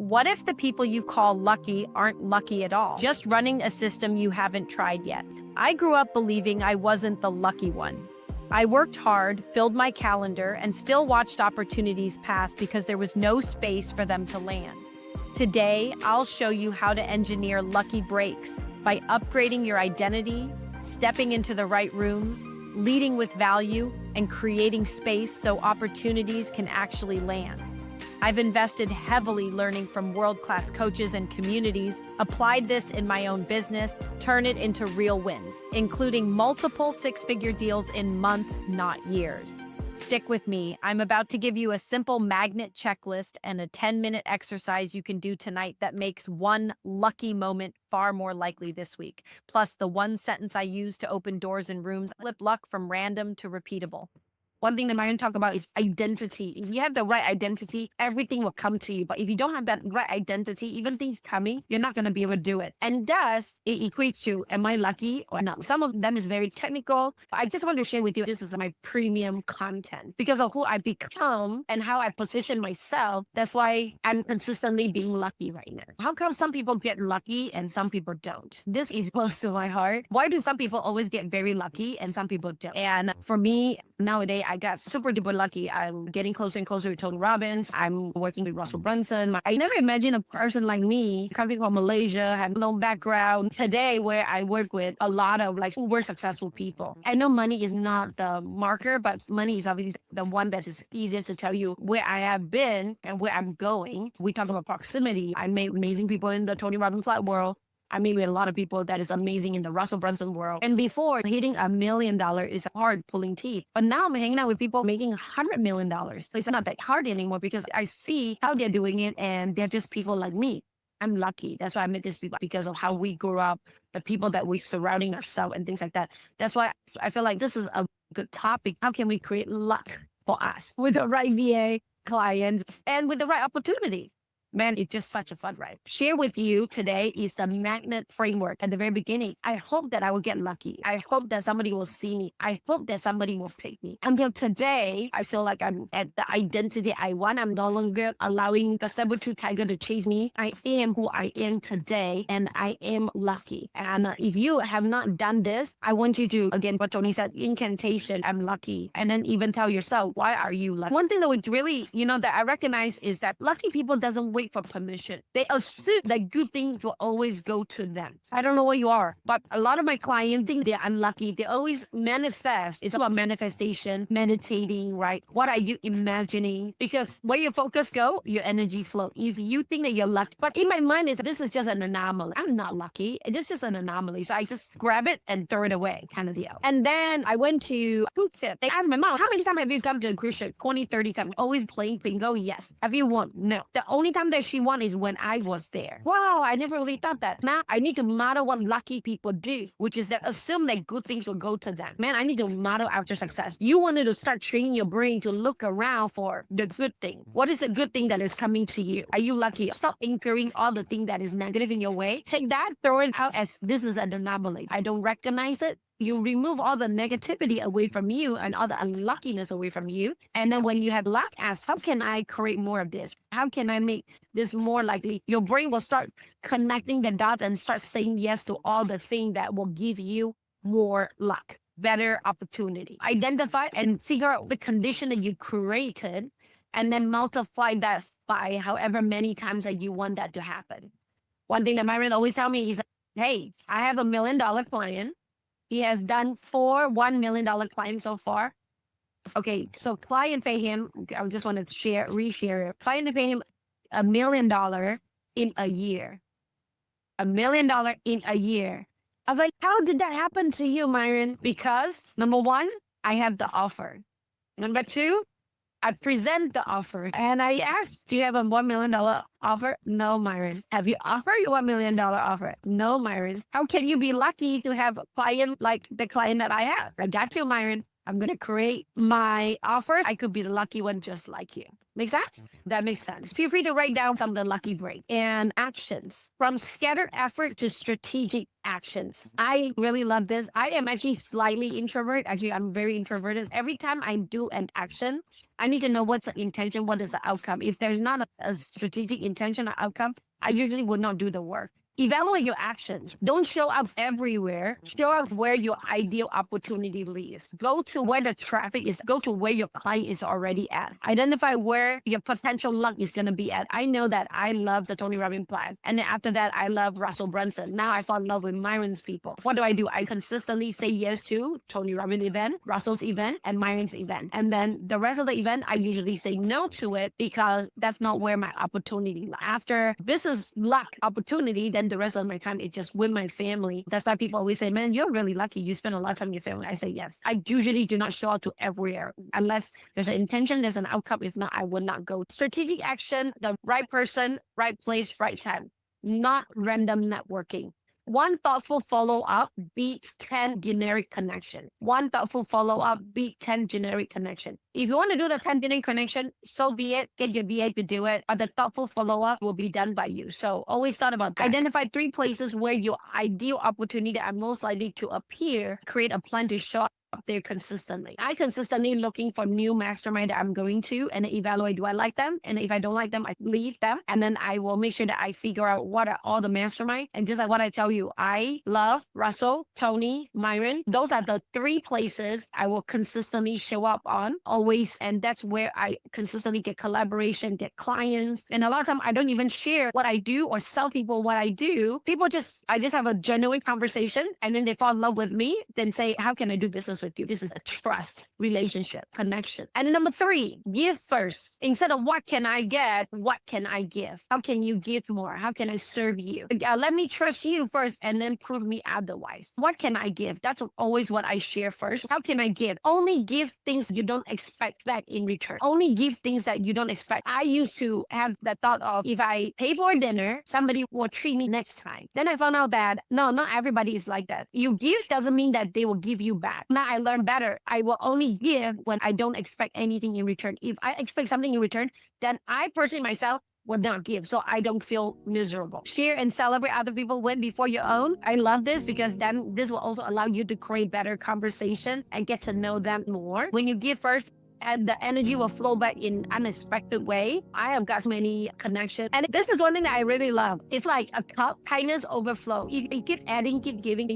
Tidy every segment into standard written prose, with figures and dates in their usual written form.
What if the people you call lucky aren't lucky at all, just running a system you haven't tried yet? I grew up believing I wasn't the lucky one. I worked hard, filled my calendar, and still watched opportunities pass because there was no space for them to land. Today, I'll show you how to engineer lucky breaks by upgrading your identity, stepping into the right rooms, leading with value, and creating space so opportunities can actually land. I've invested heavily learning from world-class coaches and communities, applied this in my own business, turn it into real wins, including multiple six-figure deals in months, not years. Stick with me. I'm about to give you a simple magnet checklist and a 10-minute exercise you can do tonight that makes one lucky moment far more likely this week. Plus, the one sentence I use to open doors in rooms, flip luck from random to repeatable. One thing that I'm going to talk about is identity. If you have the right identity, everything will come to you. But if you don't have that right identity, even things coming, you're not going to be able to do it. And thus, it equates to, am I lucky or not? Some of them is very technical. But I just want to share with you, this is my premium content. Because of who I become and how I position myself, that's why I'm consistently being lucky right now. How come some people get lucky and some people don't? This is close to my heart. Why do some people always get very lucky and some people don't? And for me, nowadays, I got super duper lucky. I'm getting closer and closer to Tony Robbins. I'm working with Russell Brunson. I never imagined a person like me coming from Malaysia, have no background today where I work with a lot of super successful people. I know money is not the marker, but money is obviously the one that is easier to tell you where I have been and where I'm going. We talk about proximity. I met amazing people in the Tony Robbins world. I meet with a lot of people that is amazing in the Russell Brunson world. And before, hitting $1 million is hard pulling teeth. But now I'm hanging out with people making $100 million. It's not that hard anymore because I see how they're doing it and they're just people like me. I'm lucky. That's why I met these people because of how we grew up, the people that we surrounding ourselves and things like that. That's why I feel like this is a good topic. How can we create luck for us with the right VA clients and with the right opportunity? Man, it's just such a fun ride. Share with you today is the magnet framework at the very beginning. I hope that I will get lucky. I hope that somebody will see me. I hope that somebody will pick me. Until today, I feel like I'm at the identity I want. I'm no longer allowing the saber-tooth tiger to chase me. I am who I am today, and I am lucky. And if you have not done this, I want you to, again, what Tony said, incantation, I'm lucky. And then even tell yourself, why are you lucky? One thing that would really, that I recognize is that lucky people doesn't wait for permission. They assume that good things will always go to them. I don't know what you are, but a lot of my clients think they're unlucky. They always manifest. It's about manifestation, meditating, right? What are you imagining? Because where your focus go, your energy flow. If you think that you're lucky, but in my mind, this is just an anomaly. I'm not lucky. It's just an anomaly. So I just grab it and throw it away kind of deal. And then I went to cruise ship. They asked my mom, how many times have you come to a cruise ship? 20, 30 times. Always playing bingo? Yes. Have you won? No. The only time that she won is when I was there. Wow, I never really thought that. Now I need to model what lucky people do, which is that assume that good things will go to them. Man, I need to model after success. You wanted to start training your brain to look around for the good thing. What is the good thing that is coming to you? Are you lucky? Stop anchoring all the thing that is negative in your way. Take that, throw it out as this is an anomaly. I don't recognize it. You remove all the negativity away from you and all the unluckiness away from you. And then when you have luck, ask, how can I create more of this? How can I make this more likely? Your brain will start connecting the dots and start saying yes to all the things that will give you more luck, better opportunity. Identify and figure out the condition that you created and then multiply that by however many times that you want that to happen. One thing that Myron always tell me is, hey, I have $1 million client. He has done 4 $1 million clients so far. Okay, so client pay him, I just wanted to reshare. Client pay him $1 million in a year. $1 million in a year. I was like, how did that happen to you, Myron? Because number one, I have the offer. Number two, I present the offer and I asked, do you have a $1 million offer? No, Myron. Have you offered a $1 million offer? No, Myron. How can you be lucky to have a client like the client that I have? I got you, Myron. I'm going to create my offer. I could be the lucky one just like you. Make sense? That makes sense. Feel free to write down some of the lucky break and actions from scattered effort to strategic actions. I really love this. I am actually slightly introvert. Actually, I'm very introverted. Every time I do an action, I need to know what's the intention, what is the outcome. If there's not a strategic intention or outcome, I usually would not do the work. Evaluate your actions. Don't show up everywhere. Show up where your ideal opportunity lives. Go to where the traffic is. Go to where your client is already at. Identify where your potential luck is going to be at. I know that I love the Tony Robbins plan. And then after that, I love Russell Brunson. Now I fall in love with Myron's people. What do? I consistently say yes to Tony Robbins event, Russell's event, and Myron's event. And then the rest of the event, I usually say no to it because that's not where my opportunity lies. After business luck opportunity, then the rest of my time, it's just with my family. That's why people always say, man, you're really lucky. You spend a lot of time with your family. I say, yes. I usually do not show up to everywhere unless there's an intention, there's an outcome. If not, I would not go. Strategic action, the right person, right place, right time, not random networking. One thoughtful follow-up beats 10 generic connection. One thoughtful follow-up beats 10 generic connection. If you want to do the 10 generic connection, so be it. Get your VA to do it. But the thoughtful follow-up will be done by you. So always thought about that. Identify 3 places where your ideal opportunity are most likely to appear. Create a plan to show up there consistently. I consistently looking for new mastermind that I'm going to and evaluate, do I like them? And if I don't like them, I leave them. And then I will make sure that I figure out what are all the mastermind. And just like what I tell you, I love Russell, Tony, Myron. Those are the 3 places I will consistently show up on always. And that's where I consistently get collaboration, get clients. And a lot of time I don't even share what I do or sell people what I do. I just have a genuine conversation and then they fall in love with me, then say, how can I do business with you? This is a trust relationship connection. And number 3, give first. Instead of what can I get, what can I give? How can you give more? How can I serve you? Let me trust you first and then prove me otherwise. What can I give? That's always what I share first. How can I give? Only give things you don't expect back in return. Only give things that you don't expect. I used to have the thought of if I pay for dinner, somebody will treat me next time. Then I found out that no, not everybody is like that. You give doesn't mean that they will give you back. Now I learned better. I will only give when I don't expect anything in return. If I expect something in return, then I personally myself would not give, so I don't feel miserable. Share and celebrate other people's win before your own. I love this because then this will also allow you to create better conversation and get to know them more. When you give first, and the energy will flow back in unexpected way. I have got many connections. And this is one thing that I really love. It's like a cup, kindness overflow. If you keep adding, keep giving,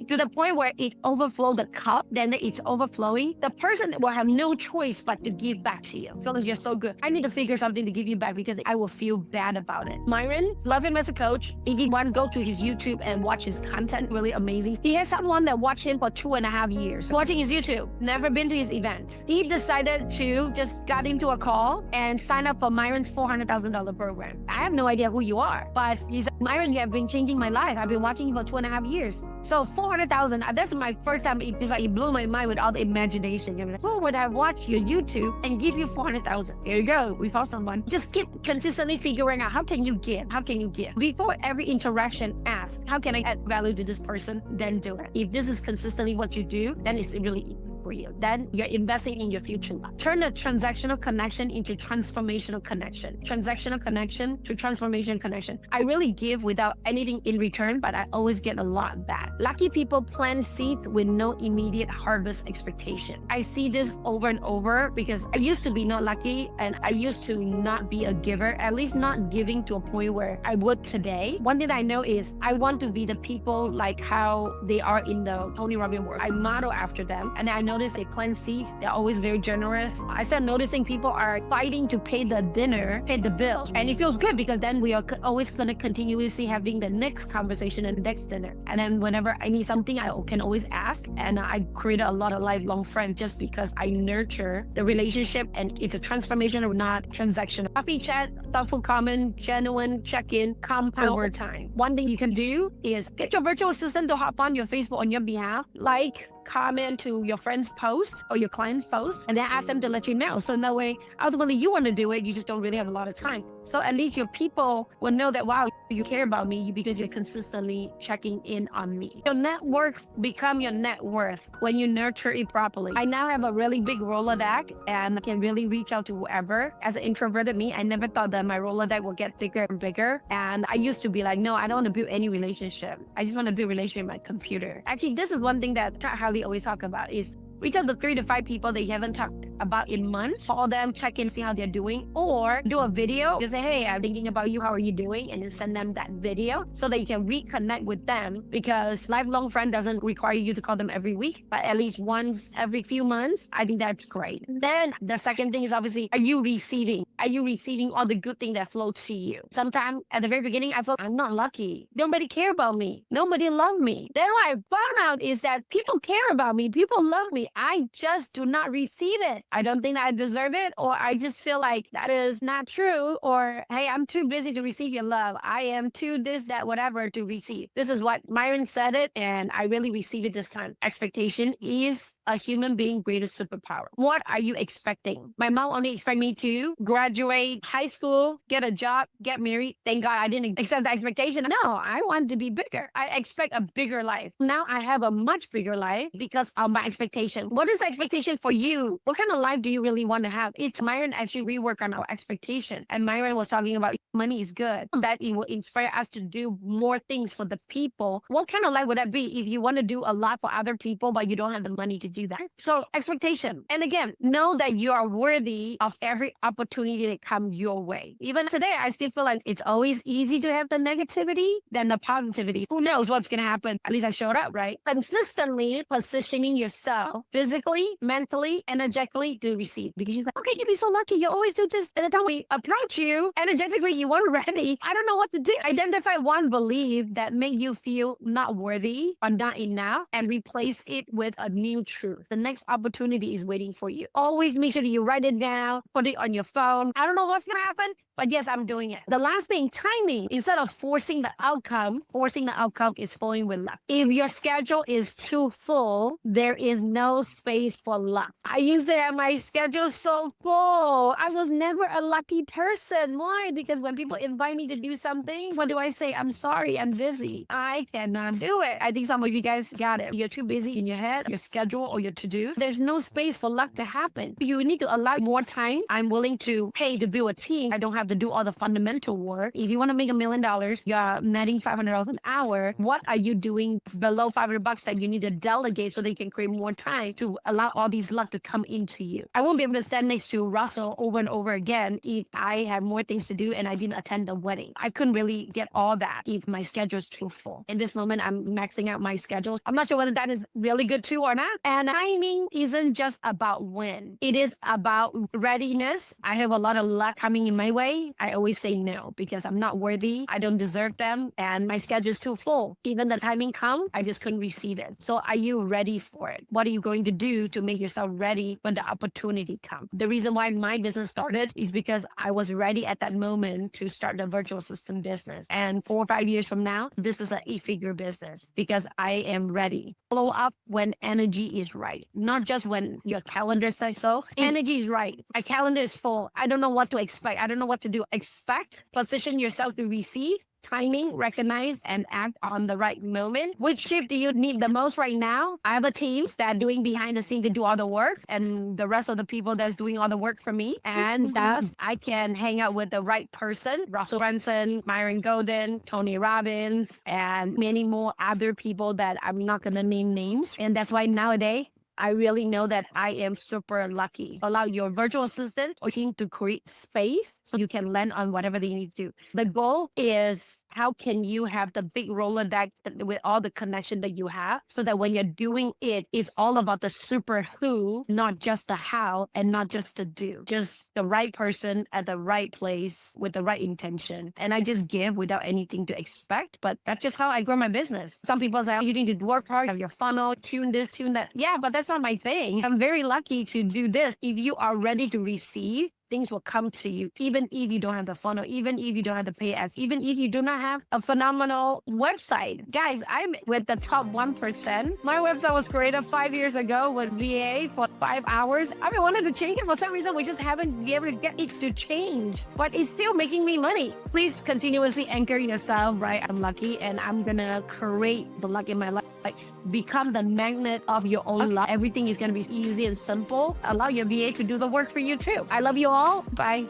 to the point where it overflows the cup, then it's overflowing. The person will have no choice but to give back to you. Phyllis, you're so good. I need to figure something to give you back because I will feel bad about it. Myron, love him as a coach. If you want, go to his YouTube and watch his content, really amazing. He has someone that watched him for 2.5 years. Watching his YouTube, never been to his event. He decided to just got into a call and sign up for Myron's $400,000 program. I have no idea who you are, but he's like, Myron, you have been changing my life. I've been watching you for 2.5 years. So 400,000, that's my first time. It blew my mind with all the imagination. You're like, who would have watched your YouTube and give you 400,000? Here you go. We found someone. Just keep consistently figuring out how can you give? How can you give? Before every interaction, ask, how can I add value to this person? Then do it. If this is consistently what you do, then it's really easy for you. Then you're investing in your future. Turn a transactional connection into transformational connection. Transactional connection to transformation connection. I really give without anything in return, but I always get a lot back. Lucky people plant seeds with no immediate harvest expectation. I see this over and over because I used to be not lucky and I used to not be a giver, at least not giving to a point where I would today. One thing I know is I want to be the people like how they are in the Tony Robbins world. I model after them and I notice they plant seeds. They're always very generous. I started noticing people are fighting to pay the dinner, pay the bills. And it feels good because then we are always going to continuously having the next conversation and the next dinner. And then whenever I need something, I can always ask. And I created a lot of lifelong friends just because I nurture the relationship and it's a transformation or not transactional. Coffee chat, thoughtful comment, genuine check-in, compound over time. One thing you can do is get your virtual assistant to hop on your Facebook on your behalf, like, comment to your friend's post or your client's post, and then ask them to let you know. So that way, ultimately, you want to do it. You just don't really have a lot of time. So at least your people will know that, wow, you care about me because you're consistently checking in on me. Your network become your net worth when you nurture it properly. I now have a really big Rolodex and I can really reach out to whoever. As an introverted me, I never thought that my Rolodex would get bigger and bigger. And I used to be like, no, I don't want to build any relationship. I just want to build a relationship with my computer. Actually, this is one thing that Harley always talk about is reach out to 3 to 5 people that you haven't talked about in months. Call them, check in, see how they're doing, or do a video. Just say, hey, I'm thinking about you. How are you doing? And then send them that video so that you can reconnect with them, because lifelong friend doesn't require you to call them every week, but at least once every few months. I think that's great. Then the second thing is obviously, are you receiving? Are you receiving all the good things that flow to you? Sometimes at the very beginning, I felt I'm not lucky. Nobody care about me. Nobody love me. Then what I found out is that people care about me. People love me. I just do not receive it. I don't think that I deserve it, or I just feel like that is not true, or hey, I'm too busy to receive your love. I am too this, that, whatever to receive. This is what Myron said it, and I really receive it this time. Expectation is a human being greatest superpower. What are you expecting? My mom only expect me to graduate high school, get a job, get married. Thank God I didn't accept the expectation. No, I want to be bigger. I expect a bigger life. Now I have a much bigger life because of my expectation. What is the expectation for you? What kind of life do you really want to have? It's Myron actually rework on our expectation. And Myron was talking about money is good. That it will inspire us to do more things for the people. What kind of life would that be if you want to do a lot for other people, but you don't have the money to do that? So expectation. And again, know that you are worthy of every opportunity that comes your way. Even today, I still feel like it's always easy to have the negativity than the positivity. Who knows what's going to happen? At least I showed up, right? Consistently positioning yourself physically, mentally, energetically to receive. Because you're like, okay, you'd be so lucky. You always do this. And the time we approach you, energetically, you weren't ready. I don't know what to do. Identify one belief that make you feel not worthy or not enough and replace it with a new truth. The next opportunity is waiting for you. Always make sure that you write it down, put it on your phone. I don't know what's going to happen, but yes, I'm doing it. The last thing, timing. Instead of forcing the outcome is flowing with luck. If your schedule is too full, there is no space for luck. I used to have my schedule so full. I was never a lucky person. Why? Because when people invite me to do something, what do I say? I'm sorry, I'm busy. I cannot do it. I think some of you guys got it. You're too busy in your head, your schedule, or your to-do. There's no space for luck to happen. You need to allow more time. I'm willing to pay to build a team. I don't have to do all the fundamental work. If you want to make $1 million, you're netting $500 an hour. What are you doing below $500 that you need to delegate so that you can create more time to allow all these luck to come into you? I won't be able to stand next to Russell over and over again if I have more things to do and I didn't attend the wedding. I couldn't really get all that if my schedule is too full. In this moment, I'm maxing out my schedule. I'm not sure whether that is really good too or not. And timing isn't just about when. It is about readiness. I have a lot of luck coming in my way. I always say no because I'm not worthy. I don't deserve them. And my schedule is too full. Even the timing comes, I just couldn't receive it. So are you ready for it? What are you going to do to make yourself ready when the opportunity comes? The reason why my business started is because I was ready at that moment to start the virtual assistant business. And 4 or 5 years from now, this is an 8-figure business because I am ready. Follow up when energy is right, not just when your calendar says so. Energy is right. My calendar is full. I don't know what to expect. I don't know what to do. Expect, position yourself to receive. Timing, recognize, and act on the right moment. Which shift do you need the most right now? I have a team that doing behind the scenes to do all the work, and the rest of the people that's doing all the work for me. And thus, I can hang out with the right person. Russell Brunson, Myron Golden, Tony Robbins, and many more other people that I'm not going to name names. And that's why nowadays, I really know that I am super lucky. Allow your virtual assistant or team to create space so you can land on whatever they need to do. The goal is how can you have the big Rolodex with all the connection that you have so that when you're doing it, it's all about the super who, not just the how and not just the do. Just the right person at the right place with the right intention. And I just give without anything to expect. But that's just how I grow my business. Some people say, oh, you need to work hard, have your funnel, tune this, tune that. Yeah, but that's not my thing. I'm very lucky to do this. If you are ready to receive, things will come to you, even if you don't have the funnel, even if you don't have the pay ads, even if you do not have a phenomenal website. Guys, I'm with the top 1%. My website was created 5 years ago with VA for 5 hours. I've been wanting to change it for some reason. We just haven't been able to get it to change, but it's still making me money. Please continuously anchor yourself, right? I'm lucky and I'm gonna create the luck in my life. Like, become the magnet of your own luck. Everything is gonna be easy and simple. Allow your VA to do the work for you too. I love you all. Bye.